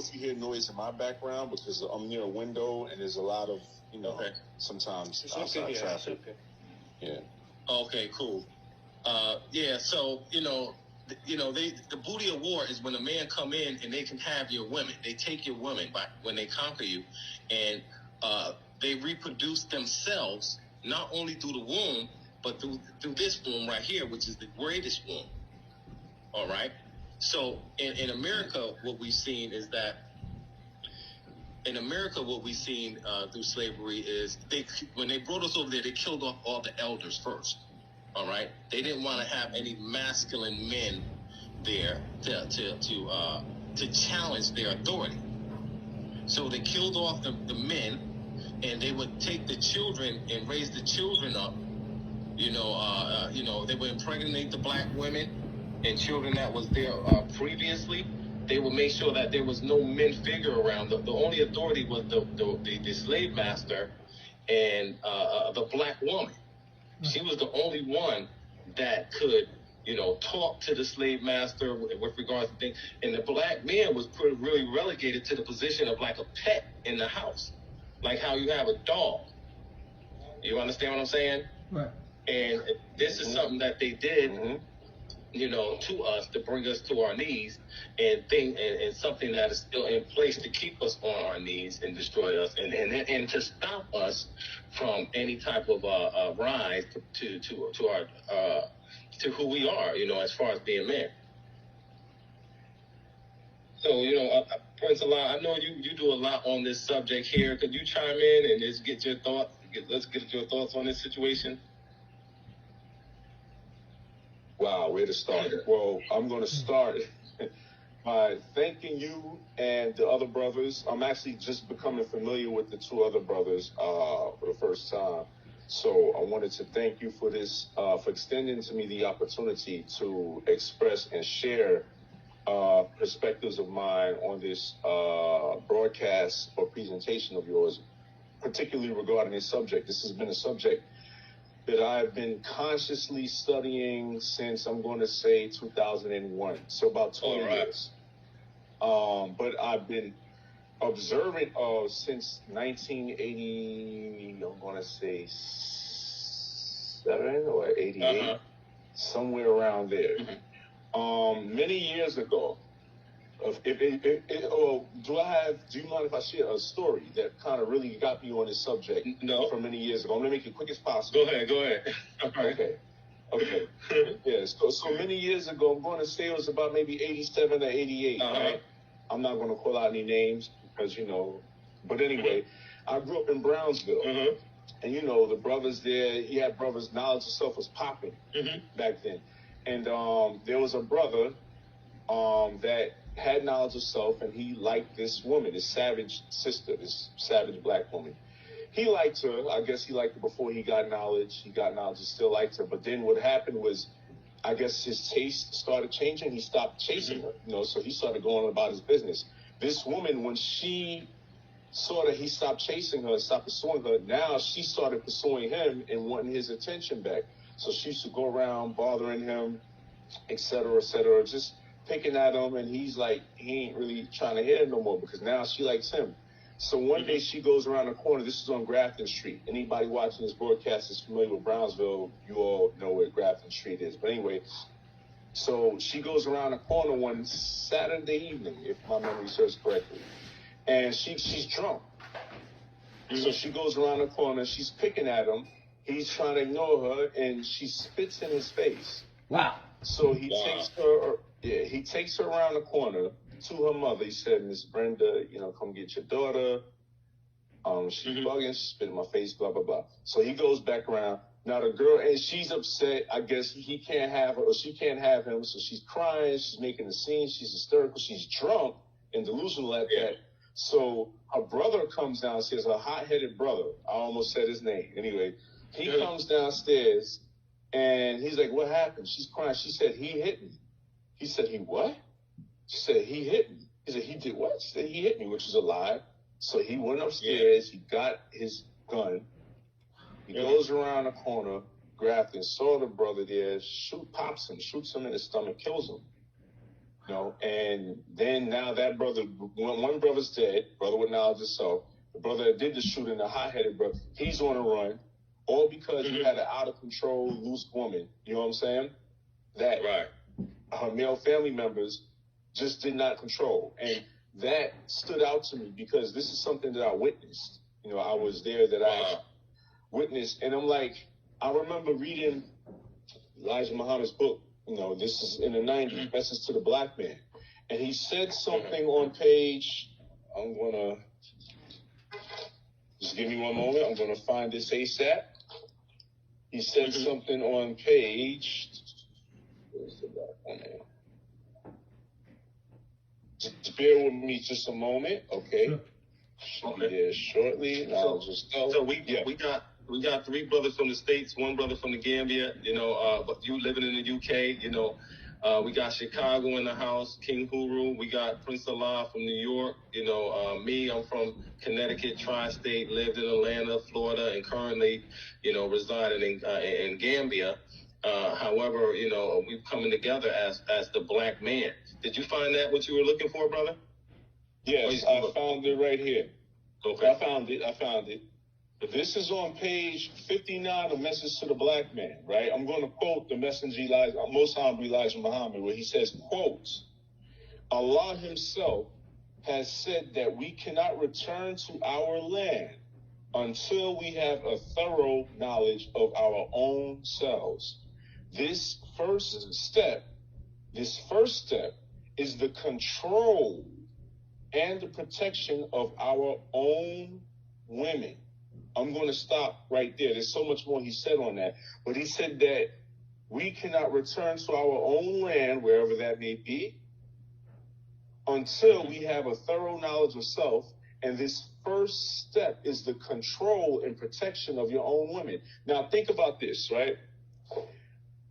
If you hear noise in my background because I'm near a window and there's a lot of, sometimes outside traffic. Yeah. Okay, cool. Yeah, so, the booty of war is when a man come in and they can have your women. They take your women when they conquer you, and they reproduce themselves not only through the womb, but through this womb right here, which is the greatest womb. All right? So in America, what we've seen is that through slavery is when they brought us over there, they killed off all the elders first. All right, they didn't want to have any masculine men there to challenge their authority. So they killed off the men, and they would take the children and raise the children up. They would impregnate the black women and children that was there previously. They would make sure that there was no men figure around. The only authority was the slave master and the black woman. She was the only one that could, talk to the slave master with regards to things. And the black man was really relegated to the position of like a pet in the house, like how you have a dog. You understand what I'm saying? Right. And this is something that they did, to us to bring us to our knees, and something that is still in place to keep us on our knees and destroy us, and to stop us from any type of rise to who we are, as far as being men. So, Prince Allah, I know you do a lot on this subject here. Could you chime in and just get your thoughts? Let's get your thoughts on this situation. Wow, where to start? Well, I'm going to start by thanking you and the other brothers. I'm actually just becoming familiar with the two other brothers for the first time. So I wanted to thank you for this, for extending to me the opportunity to express and share perspectives of mine on this broadcast or presentation of yours, particularly regarding this subject. This has been a subject that I've been consciously studying since, I'm going to say, 2001. So about 20 years. But I've been observant of since 1980, I'm going to say 7 or 88, somewhere around there. Many years ago, do you mind if I share a story that kind of really got me on this subject? No. From many years ago. I'm going to make it quick as possible. Go ahead. Okay. Yeah, so many years ago, I'm going to say it was about maybe 87 or 88, right? I'm not going to call out any names because, but anyway, I grew up in Brownsville. And, the brothers there, he had brothers, knowledge of self was popping back then. And there was a brother that had knowledge of self, and he liked this woman, this savage sister, this savage black woman. He liked her. I guess he liked her before he got knowledge. He got knowledge, he still liked her. But then what happened was, I guess his taste started changing. He stopped chasing her, so he started going about his business. This woman, when he stopped chasing her, stopped pursuing her, now she started pursuing him and wanting his attention back. So she used to go around bothering him, et cetera, just picking at him, and he's like, he ain't really trying to hear it no more because now she likes him. So one day she goes around the corner. This is on Grafton Street. Anybody watching this broadcast is familiar with Brownsville. You all know where Grafton Street is. But anyway, so she goes around the corner one Saturday evening, if my memory serves correctly, and she's drunk. So she goes around the corner. She's picking at him. He's trying to ignore her, and she spits in his face. Wow. So he takes her around the corner to her mother. He said, Miss Brenda, come get your daughter. She's bugging, she spit in my face, blah, blah, blah. So he goes back around. Now the girl, and she's upset. I guess he can't have her, or she can't have him. So she's crying, she's making a scene, she's hysterical, she's drunk and delusional at that. So her brother comes downstairs, her hot-headed brother. I almost said his name. Anyway, he comes downstairs, and he's like, what happened? She's crying. She said, he hit me. He said, he what? She said, he hit me. He said, he did what? She said, he hit me, which is a lie. So he went upstairs. He got his gun. He goes around the corner, grabbed and saw the brother there, shoots him in the stomach, kills him. and then now that brother, one brother's dead, brother with knowledge himself. The brother that did the shooting, the hot-headed brother, he's on a run, all because you had an out-of-control, loose woman, you know what I'm saying? That her male family members just did not control. And that stood out to me because this is something that I witnessed. I was there that I witnessed. And I'm like, I remember reading Elijah Muhammad's book. This is in the 90s, Message to the Black Man. And he said something on page, I'm going to, just give me one moment. I'm going to find this ASAP. He said something on page, where's the black one? Just bear with me just a moment, okay? Should be there shortly. So we got 3 brothers from the States, 1 brother from the Gambia, but you living in the UK, we got Chicago in the house, King Huru, we got Prince Allah from New York, me, I'm from Connecticut, tri-state, lived in Atlanta, Florida, and currently, residing in Gambia. However, we're coming together as the black man. Did you find that what you were looking for, brother? Yes, I found it right here. Okay. I found it. This is on page 59 of Message to the Black Man, right? I'm going to quote the messenger Most Honorable Elijah Muhammad, where he says, quote, Allah himself has said that we cannot return to our land until we have a thorough knowledge of our own selves. This first step is the control and the protection of our own women. I'm going to stop right there. There's so much more he said on that. But he said that we cannot return to our own land, wherever that may be, until we have a thorough knowledge of self. And this first step is the control and protection of your own women. Now, think about this, right?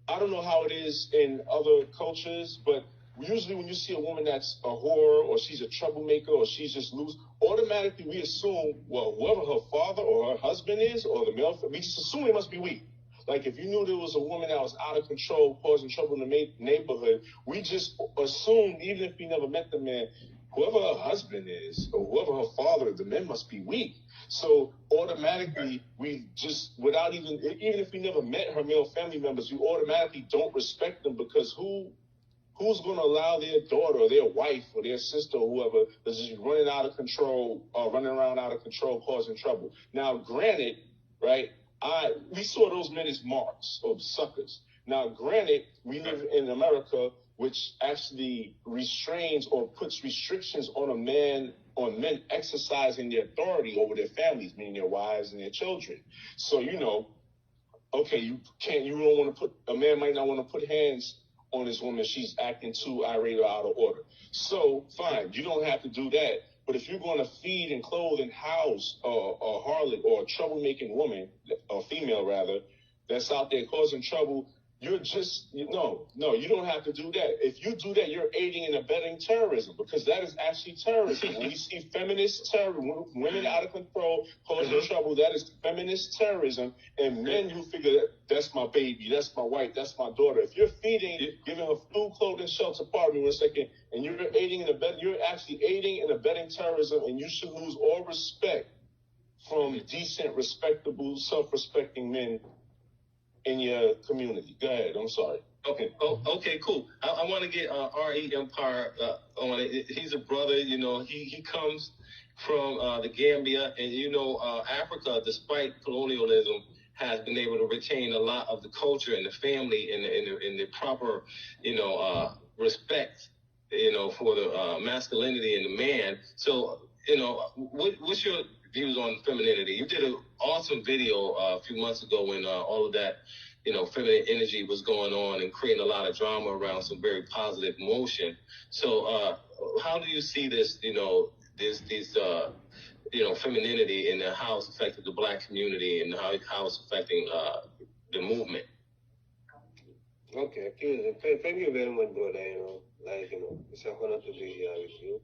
I don't know how it is in other cultures, but usually when you see a woman that's a whore or she's a troublemaker or she's just loose, automatically we assume, well, whoever her father or her husband is or the male, we just assume they must be weak. Like if you knew there was a woman that was out of control, causing trouble in the neighborhood, we just assumed, even if we never met the man, whoever her husband is or whoever her father, the men must be weak. So automatically, we just, without even if we never met her male family members, you automatically don't respect them because who's going to allow their daughter or their wife or their sister or whoever that's just running out of control or running around out of control, causing trouble? Now, granted, right, we saw those men as marks or suckers. Now, granted, we live in America, which actually restrains or puts restrictions on men exercising their authority over their families, meaning their wives and their children. So, okay, a man might not want to put hands on this woman. She's acting too irate or out of order. So, fine, you don't have to do that. But if you're going to feed and clothe and house a harlot or a troublemaking woman, or female rather, that's out there causing trouble, you're just, no, you don't have to do that. If you do that, you're aiding and abetting terrorism because that is actually terrorism. When we see feminist terrorism, women out of control causing trouble, that is feminist terrorism. And men who figure that's my baby, that's my wife, that's my daughter. If you're feeding, giving her food, clothing, shelter, pardon me 1 second, and you're actually aiding and abetting terrorism, and you should lose all respect from decent, respectable, self-respecting men in your community. Go ahead. I'm sorry. Okay. Okay, cool. I want to get R.E. Empire on it. He's a brother, he comes from the Gambia, and Africa, despite colonialism, has been able to retain a lot of the culture and the family and the proper, respect, for the masculinity in the man. So, what's your views on femininity? You did an awesome video a few months ago when all of that, feminine energy was going on and creating a lot of drama around some very positive emotion. So how do you see this, femininity and how it's affected the black community and how it's affecting the movement? Okay, thank you very much, brother. It's a honor to be here with you.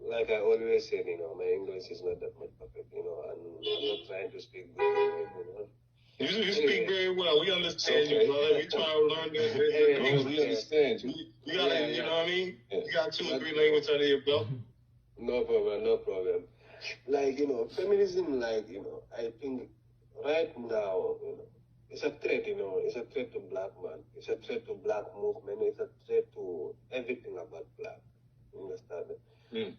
Like I always said, my English is not that much perfect, and I'm not trying to speak good. You speak very well. We understand you, brother. We try to learn this. We understand. You got, you know what I mean? Yeah. You got 2 or 3 languages under your belt. No problem, no problem. Like, feminism, like, I think right now, it's a threat, it's a threat to black man. It's a threat to black movement. It's a threat to everything about black. You understand?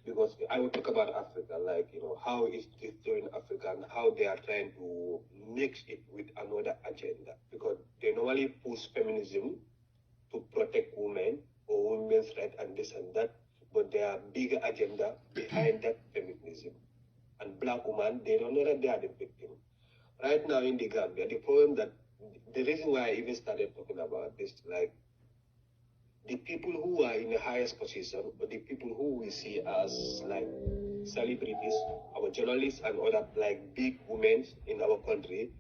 Because I will talk about Africa, like, how it's doing Africa and how they are trying to mix it with another agenda. Because they normally push feminism to protect women or women's rights and this and that, but there are bigger agenda behind that feminism. And black women, they don't know that they are the victim. Right now in the Gambia, the problem that, the reason why I even started talking about this, like, the people who are in the highest position, or the people who we see as, like, celebrities, our journalists and other, like, big women in our country,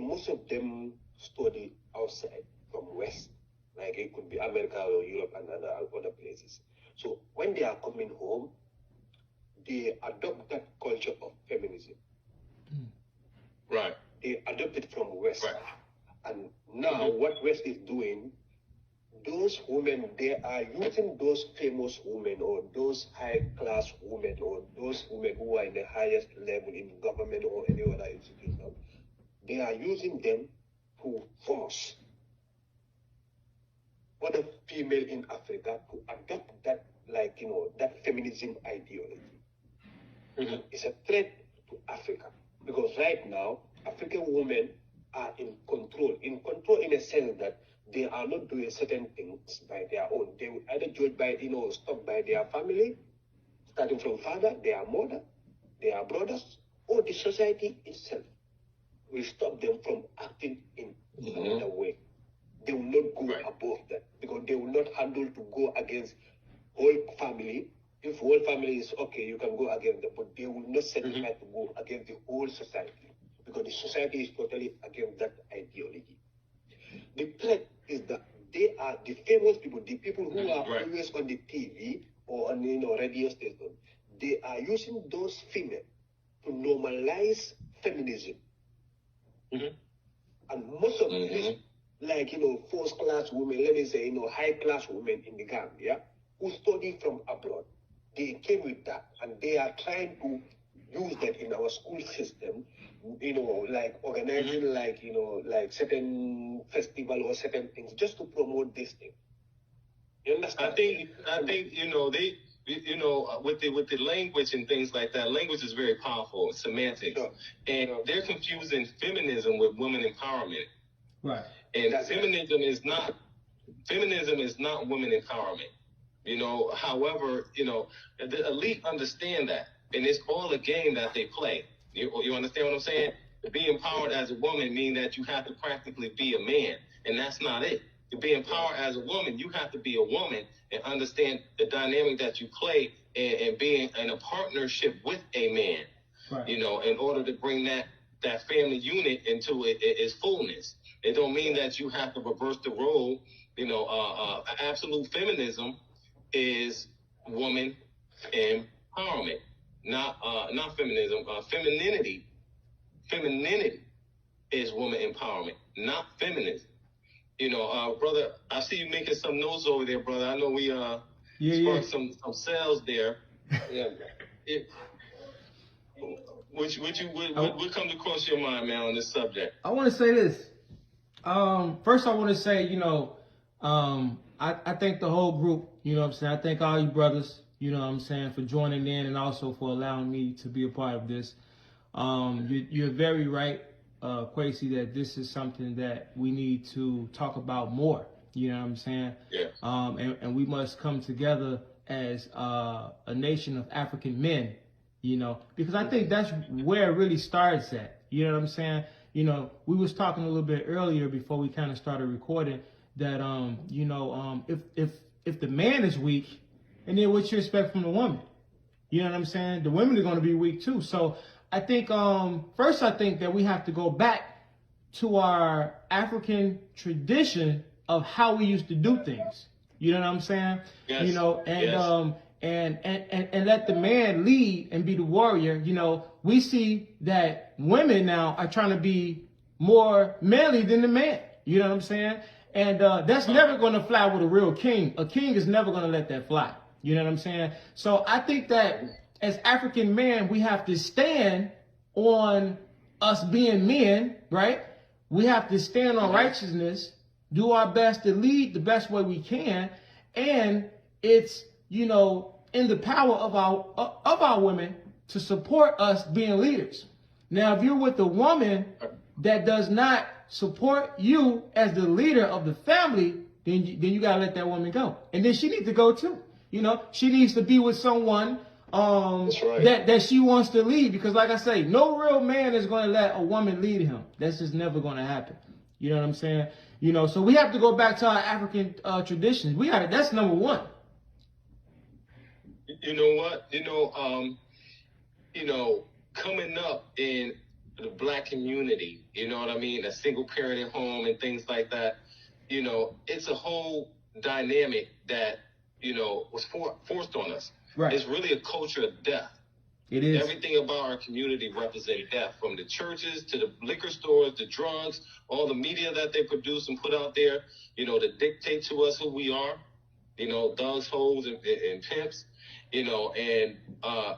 most of them study outside from West. Like, it could be America or Europe and other places. So when they are coming home, they adopt that culture of feminism. Right. They adopt it from West. Right. And now what West is doing, those women, they are using those famous women or those high-class women or those women who are in the highest level in government or any other institution. They are using them to force other female in Africa to adopt that, like, that feminism ideology. It's a threat to Africa because right now, African women are in control in a sense that they are not doing certain things by their own. They will either judge by, stop by their family, starting from father, their mother, their brothers, or the society itself will stop them from acting in another way. They will not go above that because they will not handle to go against whole family. If whole family is okay, you can go against them, but they will not certify to go against the whole society because the society is totally against that ideology. The threat is that they are the famous people, the people who are always on the TV or on radio station. They are using those females to normalize feminism. And most of these, like, first-class women, let me say, high-class women in the Gambia, who study from abroad, they came with that, and they are trying to use that in our school system, like organizing, like, like certain festival or certain things, just to promote this thing. You understand? I think, they, with the language and things like that, language is very powerful, semantics, and they're confusing feminism with women empowerment. Right. And feminism is not women empowerment. However, the elite understand that, and it's all a game that they play. You understand what I'm saying? To be empowered as a woman means that you have to practically be a man, and that's not it. To be empowered as a woman, you have to be a woman and understand the dynamic that you play and being in a partnership with a man. Right. In order to bring that family unit into its fullness. It don't mean that you have to reverse the role. Absolute feminism is woman empowerment, not feminism. Femininity is woman empowerment, not feminism. Brother, I see you making some notes over there, brother. I know we sparked some sales there. What comes across your mind, man, on this subject? I want to say this. First, I want to say, I thank the whole group. I thank all you brothers, for joining in and also for allowing me to be a part of this. You're very right, Kwesi, that this is something that we need to talk about more. Yeah. And we must come together as a nation of African men, because I think that's where it really starts at. You know what I'm saying? We was talking a little bit earlier before we kind of started recording that, if the man is weak, and then what you expect from the woman? You know what I'm saying? The women are going to be weak too. So I think, first, I think that we have to go back to our African tradition of how we used to do things. You know what I'm saying? Yes. And let the man lead and be the warrior. We see that women now are trying to be more manly than the man. You know what I'm saying? And that's never going to fly with a real king. A king is never going to let that fly. You know what I'm saying? So I think that as African men, we have to stand on us being men, right? We have to stand on righteousness, do our best to lead the best way we can. And it's, you know, in the power of our women to support us being leaders. Now, if you're with a woman that does not support you as the leader of the family, then you gotta let that woman go, and then she needs to go too. You know, she needs to be with someone that she wants to lead, because, like I say, no real man is going to let a woman lead him. That's just never going to happen. You know what I'm saying? You know, so we have to go back to our African traditions. That's number one. You know what? Coming up in the black community, you know what I mean? A single parent at home and things like that. You know, it's a whole dynamic that, you know, was forced on us. Right. It's really a culture of death. It is. Everything about our community represents death, from the churches to the liquor stores, the drugs, all the media that they produce and put out there, you know, to dictate to us who we are, you know, thugs, hoes, and pimps, you know, and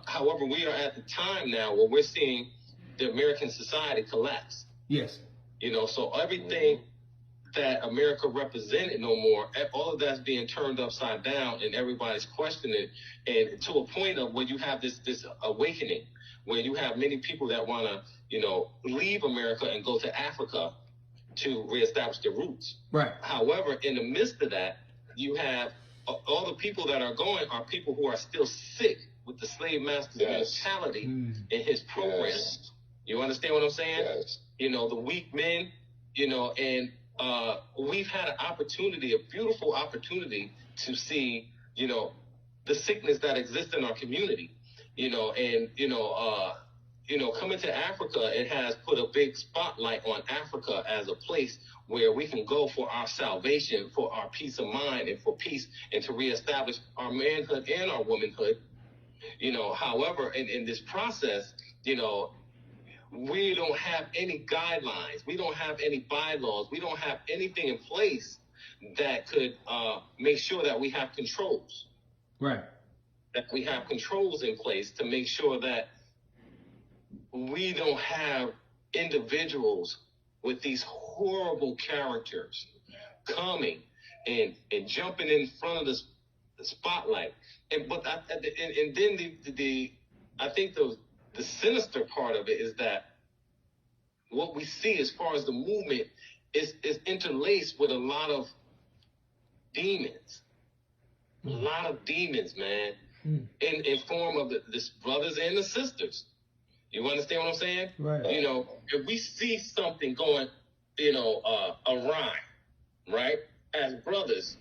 however, we are at the time now where we're seeing the American society collapse. Yes. You know, so everything that America represented no more, all of that's being turned upside down, and everybody's questioning it, and to a point of where you have this awakening, where you have many people that want to, you know, leave America and go to Africa to reestablish their roots. Right. However, in the midst of that, you have all the people that are going are people who are still sick with the slave master's mentality in his program. Yes. You understand what I'm saying? Yes. You know, the weak men, you know, and we've had an opportunity, a beautiful opportunity, to see, you know, the sickness that exists in our community, you know, and, coming to Africa, it has put a big spotlight on Africa as a place where we can go for our salvation, for our peace of mind, and for peace, and to reestablish our manhood and our womanhood. You know, however, in this process, you know, we don't have any guidelines. We don't have any bylaws. We don't have anything in place that could make sure that we have controls. Right. That we have controls in place to make sure that we don't have individuals with these horrible characters coming and jumping in front of the spotlight. And then I think the sinister part of it is that what we see as far as the movement is interlaced with a lot of demons. A lot of demons, man, in form of the brothers and the sisters. You understand what I'm saying? Right. You know, if we see something going, you know, awry, right, as brothers,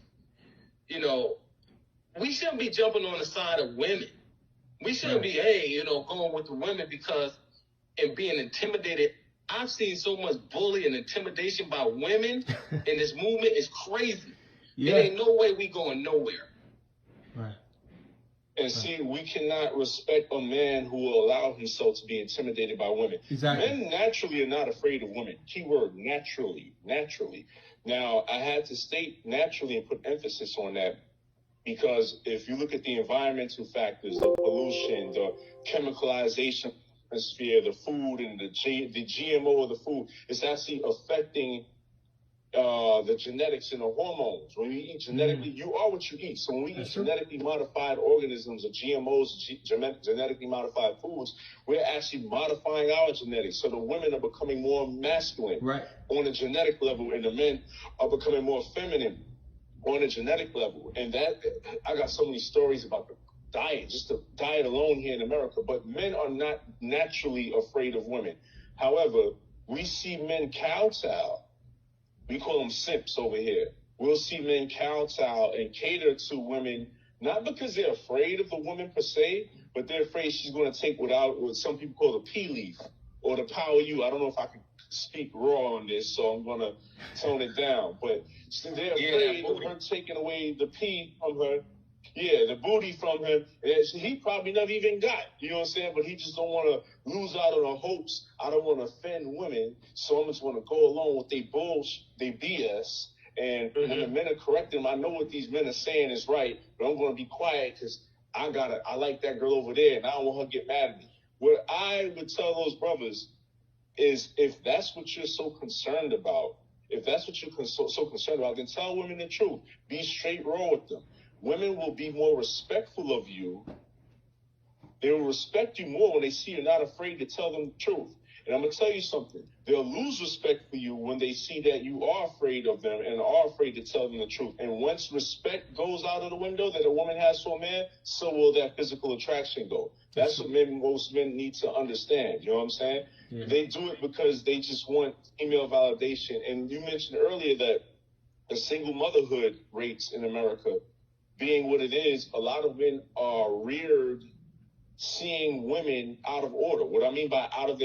you know, we shouldn't be jumping on the side of women. We shouldn't be, going with the women and being intimidated. I've seen so much bullying and intimidation by women in this movement. It's crazy. Yeah. There ain't no way we going nowhere. Right. And see, we cannot respect a man who will allow himself to be intimidated by women. Exactly. Men naturally are not afraid of women. Keyword, naturally. Now, I had to state naturally and put emphasis on that, because if you look at the environmental factors, the pollution, the chemicalization of the atmosphere, the food, and the GMO of the food, it's actually affecting the genetics and the hormones. When you eat genetically, you are what you eat. So when we eat genetically modified organisms or GMOs, genetically modified foods, we're actually modifying our genetics. So the women are becoming more masculine on a genetic level, and the men are becoming more feminine on a genetic level. And that, I got so many stories about the diet, just the diet alone here in America. But men are not naturally afraid of women. However, we see men kowtow. We call them simps over here. We'll see men kowtow and cater to women, not because they're afraid of the woman per se, but they're afraid she's going to take what some people call the pea leaf or the power you. I don't know if I can speak raw on this, so I'm going to tone it down. But they're afraid of her taking away the pea from her. Yeah, the booty from him. He probably never even got, you know what I'm saying? But he just don't want to lose out on the hopes. I don't want to offend women, so I'm just going to go along with their bullshit, their BS, And when the men are correcting them, I know what these men are saying is right, but I'm going to be quiet because I like that girl over there, and I don't want her to get mad at me. What I would tell those brothers is, if that's what you're so concerned about, if that's what you're so concerned about, then tell women the truth. Be straight raw with them. Women will be more respectful of you. They will respect you more when they see you're not afraid to tell them the truth. And I'm going to tell you something. They'll lose respect for you when they see that you are afraid of them and are afraid to tell them the truth. And once respect goes out of the window that a woman has for a man, so will that physical attraction go. That's what most men need to understand. You know what I'm saying? Yeah. They do it because they just want female validation. And you mentioned earlier that the single motherhood rates in America being what it is, a lot of men are reared seeing women out of order. What I mean by out of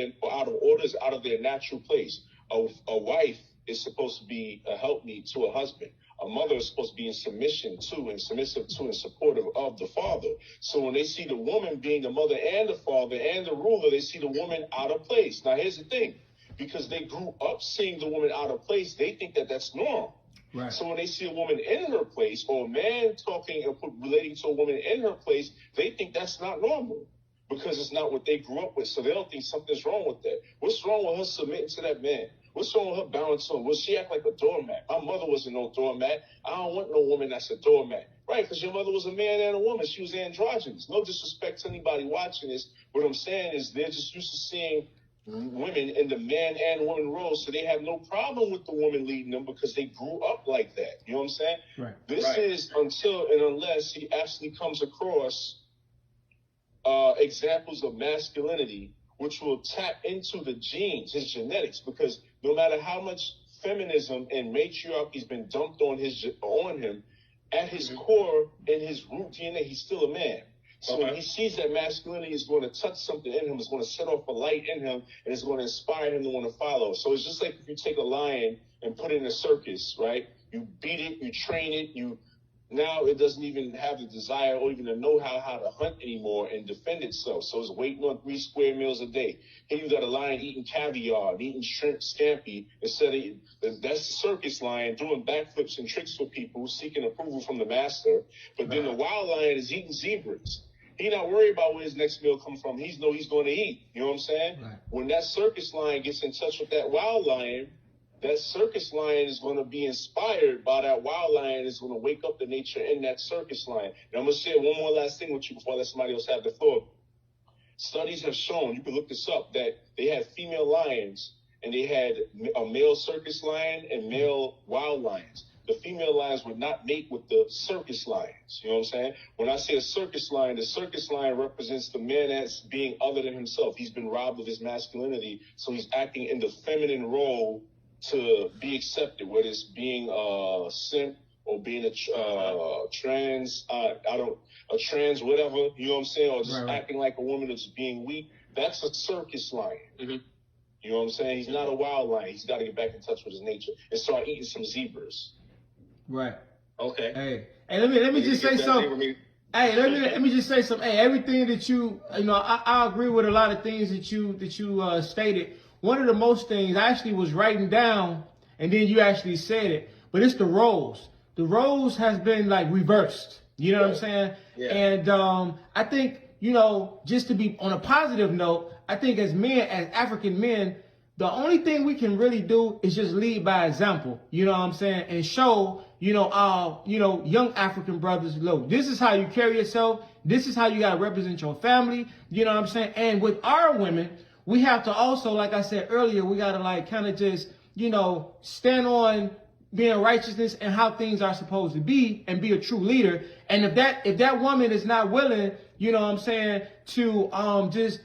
order is out of their natural place. A wife is supposed to be a helpmeet to a husband. A mother is supposed to be in submission to and submissive to and supportive of the father. So when they see the woman being the mother and the father and the ruler, they see the woman out of place. Now here's the thing. Because they grew up seeing the woman out of place, they think that that's normal. Right. So when they see a woman in her place, or a man talking and relating to a woman in her place, they think that's not normal because it's not what they grew up with. So they'll think something's wrong with that. What's wrong with her submitting to that man? What's wrong with her bowing to him? Will she act like a doormat? My mother wasn't no doormat. I don't want no woman that's a doormat. Right, because your mother was a man and a woman. She was androgynous. No disrespect to anybody watching this. What I'm saying is they're just used to seeing women in the man and woman role, so they have no problem with the woman leading them because they grew up like that. You know what I'm saying? Right. This is until and unless he actually comes across examples of masculinity, which will tap into the genes, his genetics, because no matter how much feminism and matriarchy has been dumped on him, at his core, in his root DNA, he's still a man. So when he sees that masculinity is going to touch something in him, it's going to set off a light in him, and it's going to inspire him to want to follow. So it's just like if you take a lion and put it in a circus, right? You beat it, you train it, now it doesn't even have the desire or even the know-how how to hunt anymore and defend itself. So it's waiting on 3 square meals a day. Here you got a lion eating caviar, eating shrimp scampi, instead of, that's the circus lion doing backflips and tricks for people, seeking approval from the master. But then the wild lion is eating zebras. He's not worried about where his next meal comes from. He's going to eat. You know what I'm saying? Right. When that circus lion gets in touch with that wild lion, that circus lion is going to be inspired by that wild lion. Is going to wake up the nature in that circus lion. And I'm going to share one more last thing with you before I let somebody else have the floor. Studies have shown, you can look this up, that they had female lions and they had a male circus lion and male wild lions. The female lions would not mate with the circus lions. You know what I'm saying? When I say a circus lion, the circus lion represents the man that's being other than himself. He's been robbed of his masculinity, so he's acting in the feminine role to be accepted, whether it's being a simp or being a trans, a trans whatever, you know what I'm saying, or just acting like a woman that's being weak. That's a circus lion. Mm-hmm. You know what I'm saying? He's not a wild lion. He's got to get back in touch with his nature and start eating some zebras. Right. Okay. Hey, let me just say something. Hey, let me just say something. Hey, everything that I agree with a lot of things that you stated. One of the most things I actually was writing down, and then you actually said it. But it's the roles. The roles has been like reversed. You know what I'm saying? Yeah. And I think just to be on a positive note, I think as men, as African men, the only thing we can really do is just lead by example, you know what I'm saying, and show, young African brothers, look, this is how you carry yourself. This is how you got to represent your family, you know what I'm saying? And with our women, we have to also, like I said earlier, we got to kind of just, stand on being righteousness and how things are supposed to be and be a true leader. And if that woman is not willing, you know what I'm saying, to just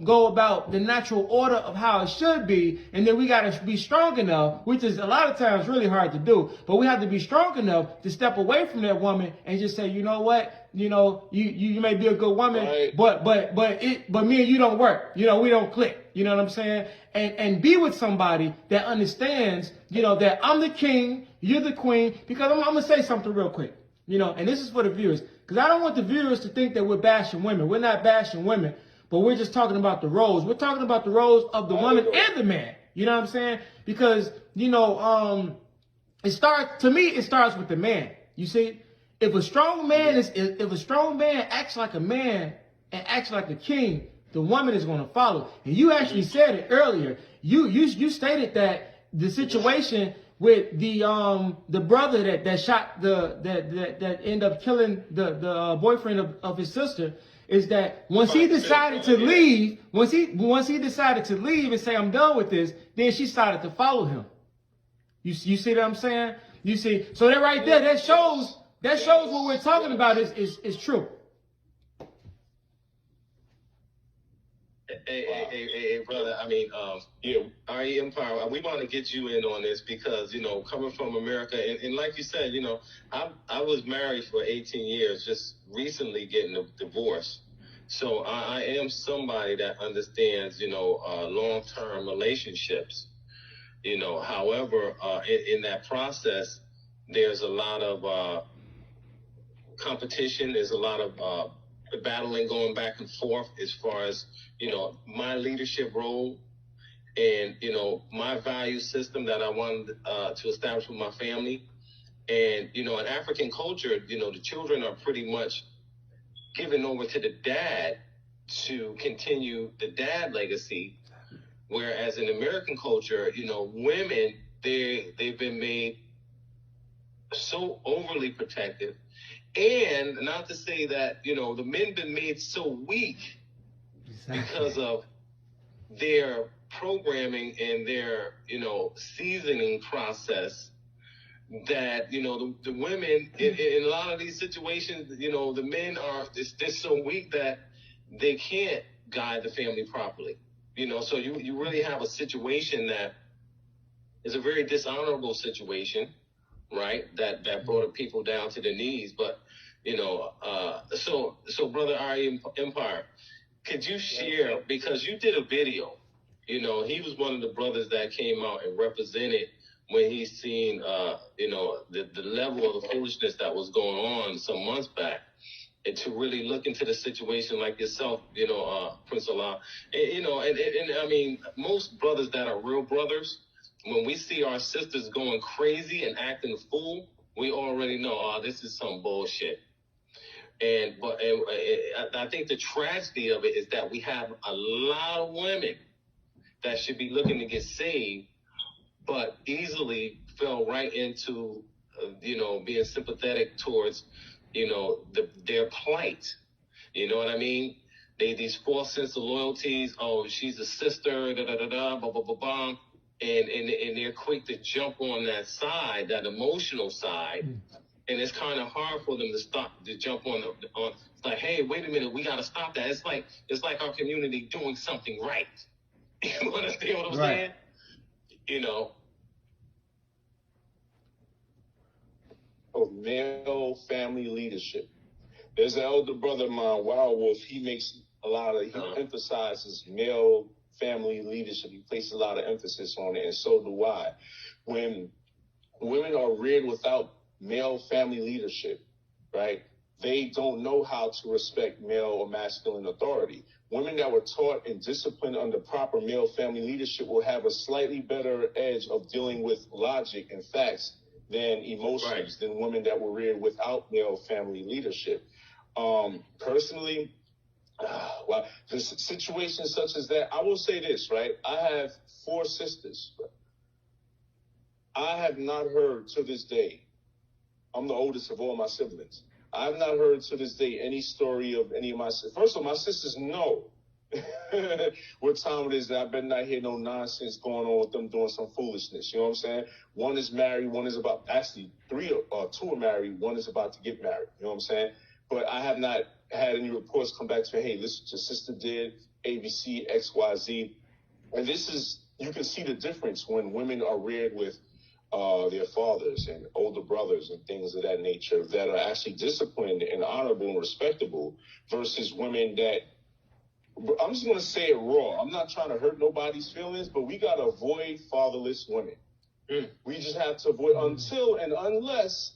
go about the natural order of how it should be. And then we got to be strong enough, which is a lot of times really hard to do. But we have to be strong enough to step away from that woman and just say, you know what? You may be a good woman, right, but me and you don't work. We don't click. You know what I'm saying? And be with somebody that understands, that I'm the king, you're the queen. Because I'm going to say something real quick, and this is for the viewers. Because I don't want the viewers to think that we're bashing women. We're not bashing women. But we're just talking about the roles. We're talking about the roles of the woman and the man. You know what I'm saying? Because, it starts with the man. You see, if a strong man acts like a man and acts like a king, the woman is going to follow. And you actually said it earlier. You stated that the situation with the brother that shot that ended up killing the boyfriend of his sister is that once he decided to leave, once he decided to leave and say I'm done with this, then she started to follow him. You see what I'm saying? You see, so that right there, that shows what we're talking about is true. Hey, brother. I mean, RE Empire. We want to get you in on this because coming from America, and like you said, I was married for 18 years, just recently getting a divorce. So I am somebody that understands, long-term relationships. However, in that process, there's a lot of competition. There's a lot of battling going back and forth as far as, my leadership role and, my value system that I wanted to establish with my family. And, in African culture, the children are pretty much given over to the dad to continue the dad legacy. Whereas in American culture, women, they've been made so overly protective. And not to say that, the men been made so weak because of their programming and their, seasoning process that, the women in a lot of these situations, the men are they're so weak that they can't guide the family properly. So you really have a situation that is a very dishonorable situation, right? That brought people down to their knees. But, so brother RE Empire, could you share, because you did a video, he was one of the brothers that came out and represented when he seen, the level of the foolishness that was going on some months back. And to really look into the situation like yourself, Prince Allah, and I mean, most brothers that are real brothers, when we see our sisters going crazy and acting a fool, we already know, this is some bullshit. And I think the tragedy of it is that we have a lot of women that should be looking to get saved, but easily fell right into, being sympathetic towards, their plight. You know what I mean? These false sense of loyalties. Oh, she's a sister, blah, blah, blah, blah. And they're quick to jump on that side, that emotional side. And it's kind of hard for them to jump on it's like, hey, wait a minute, we got to stop that. It's like our community doing something right. You understand what I'm saying? Of male family leadership. There's an elder brother of mine, Wild Wolf. He emphasizes male family leadership. He places a lot of emphasis on it, and so do I. When women are reared without male family leadership, right, they don't know how to respect male or masculine authority. Women that were taught and disciplined under proper male family leadership will have a slightly better edge of dealing with logic and facts than emotions, than women that were reared without male family leadership. Personally, the situations such as that, I will say this, right? I have 4 sisters. I have not heard to this day, I'm the oldest of all my siblings, I have not heard to this day any story of any of my sisters. First of all, my sisters know what time it is, that I better not hear no nonsense going on with them doing some foolishness. You know what I'm saying? One is married, one is about, actually 2 are married, one is about to get married. You know what I'm saying? But I have not had any reports come back to me, hey, listen, your sister did ABC, XYZ. And this is, you can see the difference when women are reared with their fathers and older brothers and things of that nature that are actually disciplined and honorable and respectable versus women that, I'm just going to say it raw. I'm not trying to hurt nobody's feelings, but we got to avoid fatherless women. We just have to avoid until and unless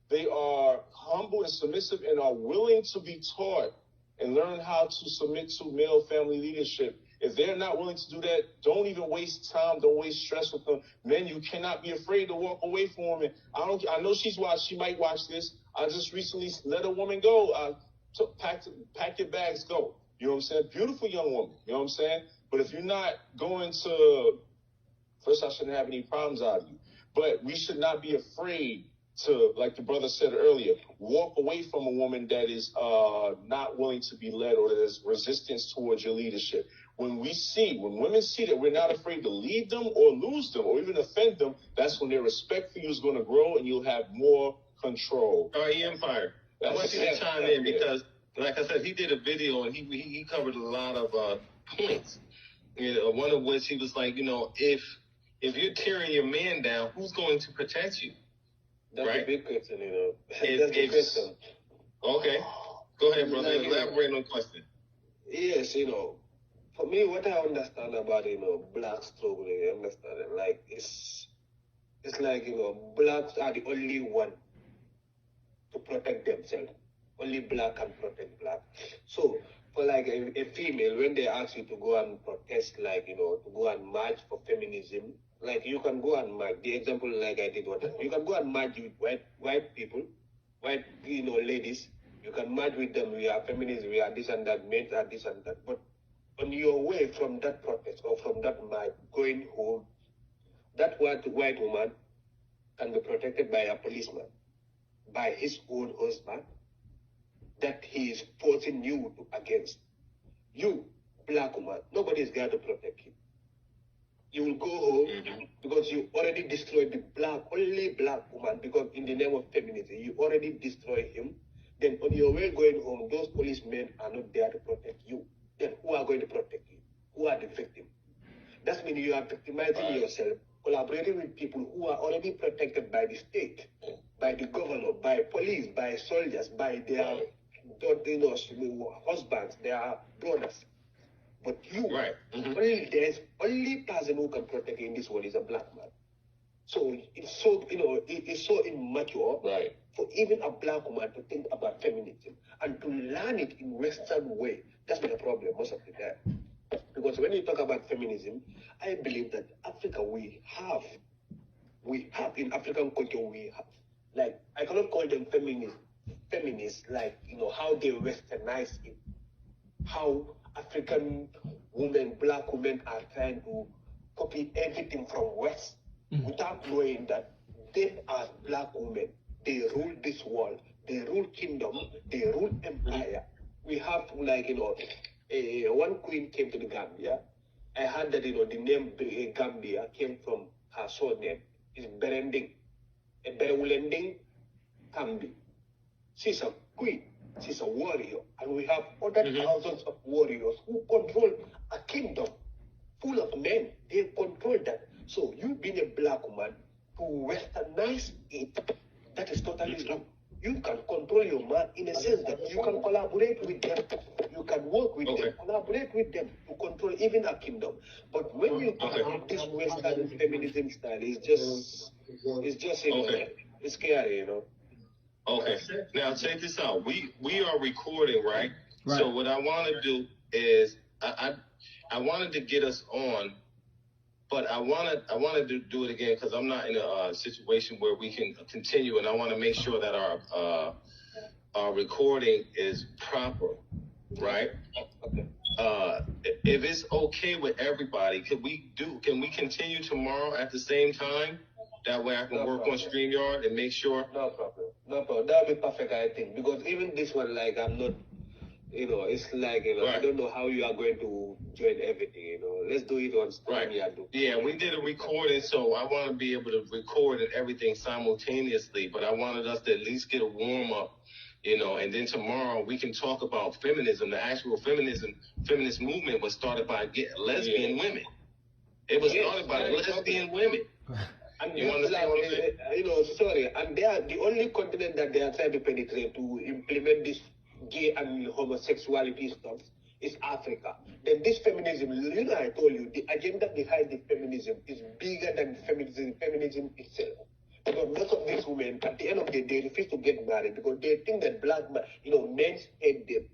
they are humble and submissive and are willing to be taught and learn how to submit to male family leadership If they're not willing to do that, don't even waste time. Don't waste stress with them. Men, you cannot be afraid to walk away from women. I know she might watch this. I just recently let a woman go. Pack your bags, go. You know what I'm saying? Beautiful young woman. You know what I'm saying? But if you're not going to, first, I shouldn't have any problems out of you. But we should not be afraid to, like the brother said earlier, walk away from a woman that is not willing to be led or that is resistance towards your leadership. When women see that we're not afraid to lead them or lose them or even offend them, that's when their respect for you is going to grow and you'll have more control. All right, Empire. I want you to chime in because, like I said, he did a video and he covered a lot of points. You know, one of which he was like, you know, if you're tearing your man down, who's going to protect you? That's right? a big question, you know. That's the question. Okay. Go ahead, brother. Elaborate on the question. Yes, you know, for me, what I understand about, you know, black struggle, I understand it, like, it's like, you know, blacks are the only one to protect themselves. Only black can protect black. So, for like a female, when they ask you to go and protest, like, you know, to go and march for feminism, like, you can go and march. The example, like I did, you can go and march with white people, white, you know, ladies. You can march with them. We are feminists, we are this and that, men are this and that. But on your way from that protest or from that march, going home, that white woman can be protected by a policeman, by his own husband, that he is forcing you against. You, black woman, nobody is there to protect you. You will go home because you already destroyed the only black woman, because in the name of feminism, you already destroyed him. Then on your way going home, those policemen are not there to protect you. Then who are going to protect you? Who are the victims? That means you are victimizing yourself, collaborating with people who are already protected by the state, by the governor, by police, by soldiers, by their husbands, their brothers. But you, only person who can protect you in this world is a black man. So it's so, you know, it's so immature for even a black woman to think about feminism and to learn it in Western way. That's the problem most of the time. Because when you talk about feminism, I believe that Africa, we have in African culture, like, I cannot call them feminists, like, you know, how they westernize it, how African women, black women are trying to copy everything from West without knowing that they are black women. They rule this world. They rule kingdom. They rule empire. We have, like, you know, one queen came to the Gambia. I heard that, you know, the name Gambia came from her surname. It's Berending. Berending Kambi. She's a queen. She's a warrior. And we have other thousands of warriors who control a kingdom full of men. They control that. So you being a black woman to westernize it, that is totally wrong. You can control your man in a sense that you can collaborate with them. You can work with them, collaborate with them to control even a kingdom. But when you talk about this Western feminism style, it's just you know, it's scary, you know. Okay. Now check this out. We are recording, right? So what I want to do is I wanted to get us on, but I wanted to do it again because I'm not in a situation where we can continue, and I want to make sure that our recording is proper, right? If it's okay with everybody, can we continue tomorrow at the same time? That way I can work on StreamYard and make sure. No problem. That'll be perfect, I think. Because even this one, like, I'm not, you know, it's like, you know, I don't know how you are going to join everything, you know. Let's do it on StreamYard. Yeah, we did a recording, so I want to be able to record and everything simultaneously, but I wanted us to at least get a warm-up, you know, and then tomorrow we can talk about feminism. The actual feminist movement was started by lesbian women. It was started by lesbian women. And you understand what I'm saying? You know, sorry, and they are the only continent that they are trying to penetrate to implement this gay and homosexuality stuff is Africa. Then this feminism, you know, I told you, the agenda behind the feminism is bigger than feminism itself. Because most of these women, at the end of the day, refuse to get married because they think that black men, you know, men hate them.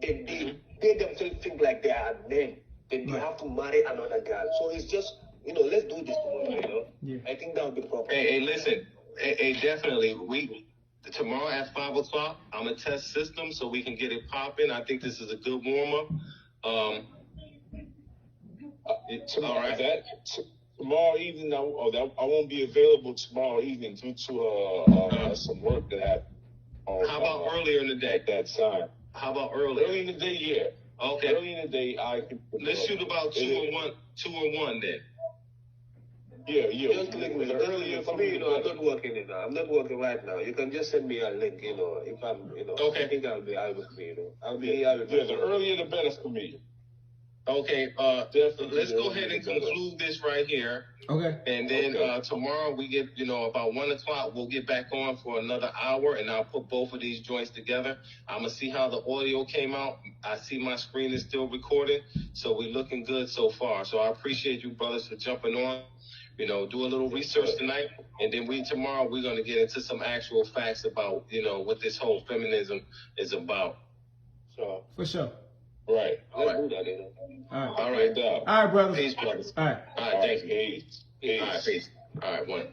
They themselves think like they are men. then you Right. have to marry another girl. So it's just, let's do this tomorrow, Yeah. I think that would be proper. Hey, listen. Hey, definitely. Tomorrow at 5 o'clock, I'm gonna test system so we can get it popping. I think this is a good warm up. Tomorrow, all right. Tomorrow evening, I won't be available tomorrow evening due to some work that happened. How about earlier in the day? At that time. How about earlier? Early in the day, yeah. Okay. Early in the day, I can. Let's shoot about 2 or 1 then. Yeah. Just click me. Earlier For me, I'm not working it now. I'm not working right now. You can just send me a link, if I'm, Okay. I think I'll be able to, I'll be Yeah, able the earlier the better for me. Okay, Definitely let's go ahead and conclude this right here. Okay. And then tomorrow we get, about 1 o'clock, we'll get back on for another hour, and I'll put both of these joints together. I'm going to see how the audio came out. I see my screen is still recording, so we're looking good so far. So I appreciate you brothers for jumping on. Do a little research tonight, and then tomorrow we're going to get into some actual facts about, what this whole feminism is about. So, For sure. right. Let's do that, All right. All right, brothers. Peace, brothers. All right. All right, thank you. Peace. All right, peace. All right, one.